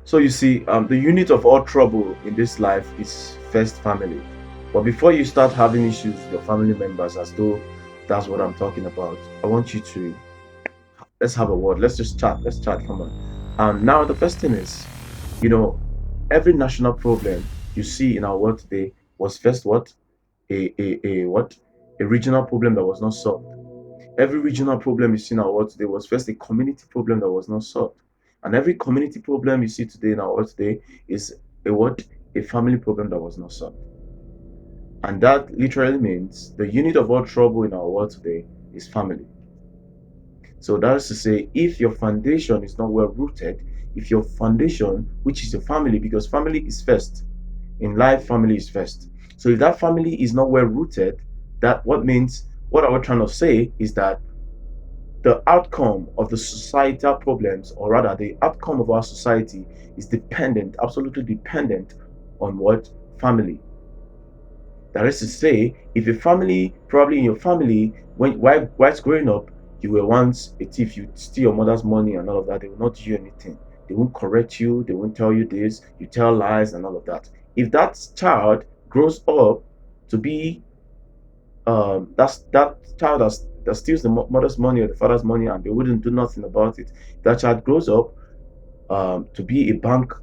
So you see, the unit of all trouble in this life is first family. But before you start having issues with your family members, as though that's what I'm talking about, I want you to let's have a word. Let's just chat. Let's chat. Come on. Now the first thing is, you know, every national problem you see in our world today was first what a what a regional problem that was not solved. Every regional problem you see in our world today was first a community problem that was not solved. And every community problem you see today in our world today is a what? A family problem that was not solved. And that literally means the unit of all trouble in our world today is family. So that is to say, if your foundation is not well rooted, if your foundation, which is your family, because family is first, in life, family is first. So if that family is not well rooted, that what means, what I was trying to say is that the outcome of the societal problems, or rather the outcome of our society, is dependent, absolutely dependent on what? Family. That is to say, if a family, probably in your family, whilst growing up, you were once a thief, you steal your mother's money and all of that, they will not do you anything. They won't correct you, they won't tell you this, you tell lies and all of that. If that child grows up to be that child that steals the mother's money or the father's money and they wouldn't do nothing about it, that child grows up to be a banker,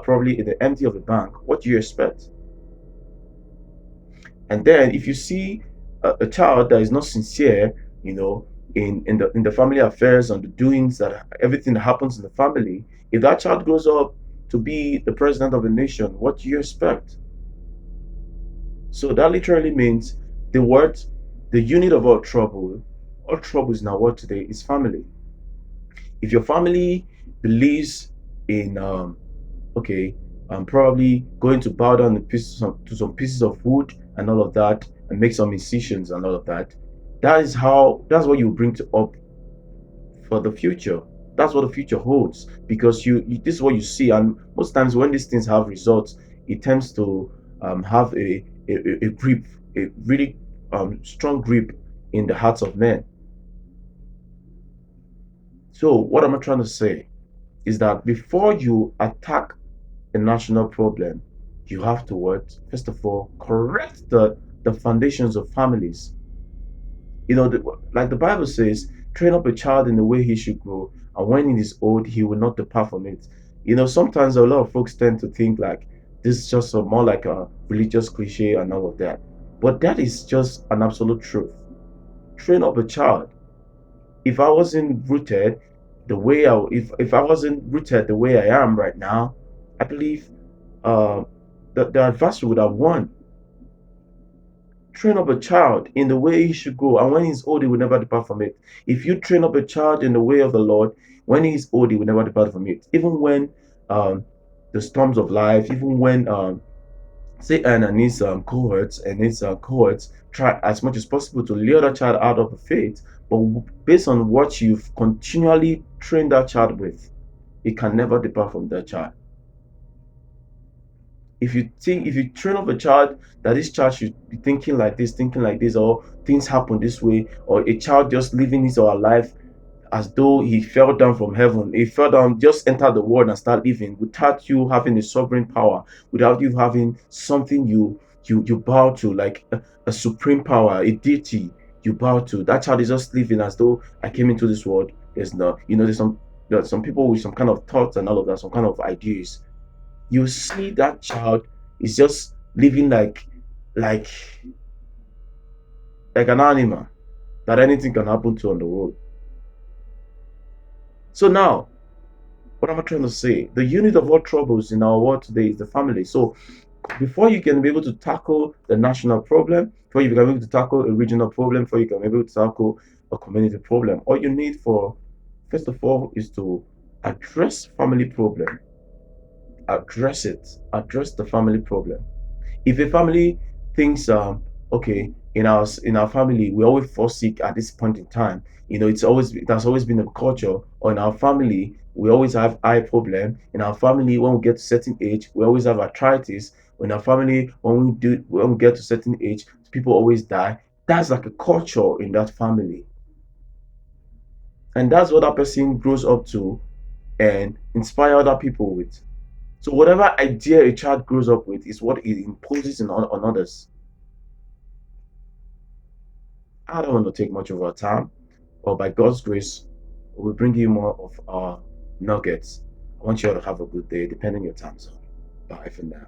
probably in the MD of a bank, what do you expect? And then if you see a child that is not sincere, you know, in the family affairs and the doings that everything that happens in the family, if that child grows up to be the president of a nation, what do you expect? So that literally means the word, the unit of all troubles in our world today is family. If your family believes in okay, I'm probably going to bow down to some pieces of wood and all of that, and make some incisions and all of that. That's what you bring to up for the future. That's what the future holds because this is what you see, and most times when these things have results, it tends to have a grip, a really strong grip in the hearts of men. So what am I trying to say is that before you attack a national problem, you have to what? First of all, correct the foundations of families. Like the Bible says, train up a child in the way he should grow, and when he is old, he will not depart from it. Sometimes a lot of folks tend to think like this is just more like a religious cliche and all of that. But that is just an absolute truth. Train up a child. If I wasn't rooted the way if I wasn't rooted the way I am right now, I believe uh, the adversary would have won. Train up a child in the way he should go, and when he's old, he will never depart from it. If you train up a child in the way of the Lord, when he's old, he will never depart from it. Even when um, the storms of life, even when Satan and his cohorts try as much as possible to lure that child out of the faith, but based on what you've continually trained that child with, it can never depart from that child. If you train up a child that this child should be thinking like this, or things happen this way, or a child just living his or her life as though he fell down from heaven, he fell down, just enter the world and start living without you having a sovereign power, without you having something you bow to, like a supreme power, a deity you bow to. That child is just living as though I came into this world. There's no, there's some people with some kind of thoughts and all of that, some kind of ideas. You see that child is just living like like an animal that anything can happen to on the road. So now, what am I trying to say? The unit of all troubles in our world today is the family. So before you can be able to tackle the national problem, before you can be able to tackle a regional problem, before you can be able to tackle a community problem, all you need for first of all is to address family problem. Address it. Address the family problem. If a family thinks okay, in our family we always fall sick at this point in time, it has always been a culture, or in our family we always have eye problem, in our family when we get to certain age we always have arthritis, in our family when we get to certain age people always die. That's like a culture in that family, and that's what that person grows up to and inspire other people with. So whatever idea a child grows up with is what it imposes on others. I don't want to take much of our time, but by God's grace, we'll bring you more of our nuggets. I want you all to have a good day, depending on your time zone. Bye for now.